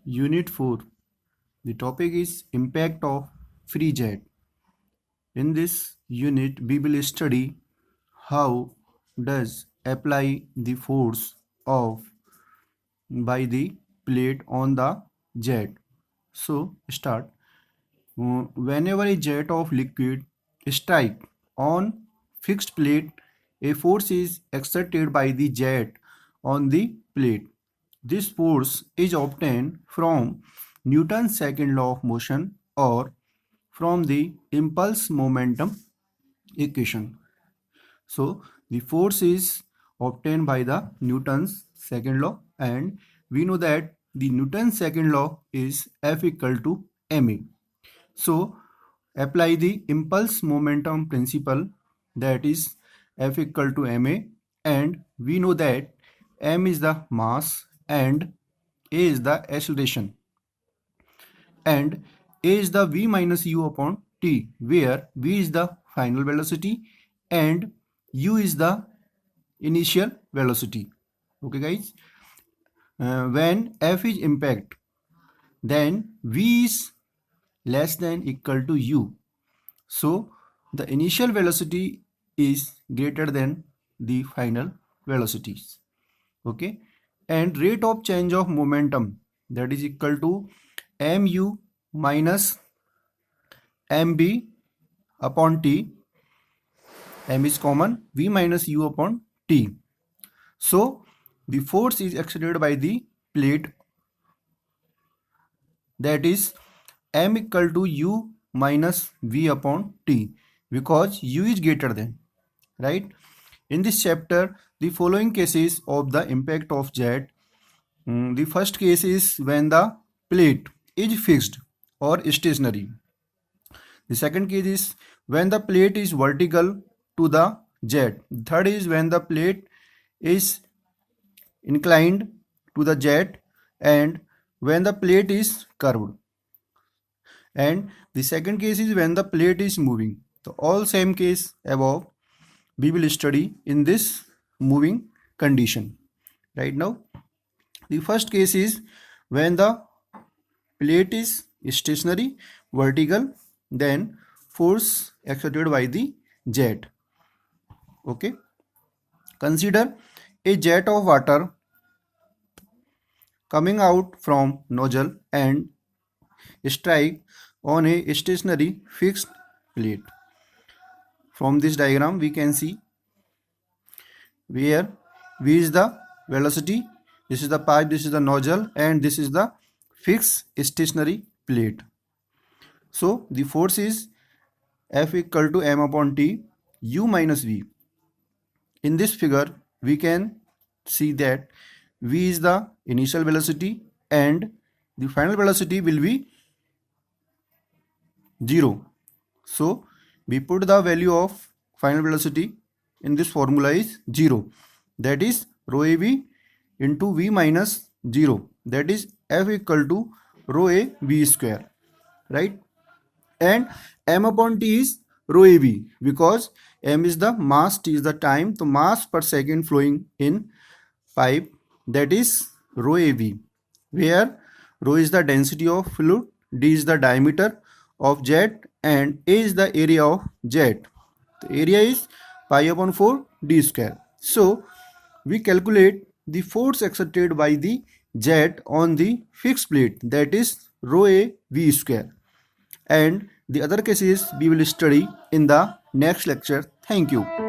Unit 4. The topic is impact of free jet. In this unit, we will study how does apply the force of by the plate on the jet. So start. Whenever a jet of liquid strike on fixed plate, a force is exerted by the jet on the plate. This force is obtained from Newton's second law of motion or from the impulse momentum equation. So the force is obtained by the Newton's second law, and we know that the Newton's second law is F equal to ma. So apply the impulse momentum principle, that is F equal to ma, and we know that m is the mass and a is the acceleration and a is the v minus u upon t, where v is the final velocity and u is the initial velocity. Okay guys, when f is impact, then v is less than equal to u, so the initial velocity is greater than the final velocities. Okay, and rate of change of momentum, that is equal to mu minus mb upon t. M is common, v minus u upon t. So the force is exerted by the plate, that is m equal to u minus v upon t, because u is greater than, right? In this chapter, the following cases of the impact of jet. The first case is when the plate is fixed or stationary. The second case is when the plate is vertical to the jet. The third is when the plate is inclined to the jet and when the plate is curved. And the second case is when the plate is moving. So all same case above we will study in this moving condition. Right now, the first case is when the plate is stationary, vertical, then force exerted by the jet. Okay, consider a jet of water coming out from nozzle and strike on a stationary fixed plate. From this diagram we can see where v is the velocity, this is the pipe, this is the nozzle, and this is the fixed stationary plate. So the force is F equal to m upon t, u minus v. In this figure we can see that v is the initial velocity and the final velocity will be 0. So we put the value of final velocity in this formula is 0, that is rho av into v minus 0, that is F equal to rho a v square, right? And m upon t is rho av, because m is the mass, t is the time, so mass per second flowing in pipe, that is rho av, where rho is the density of fluid, d is the diameter of jet, and a is the area of jet. The area is pi upon 4 d square. So we calculate the force exerted by the jet on the fixed plate, that is rho a v square, and the other cases we will study in the next lecture. Thank you.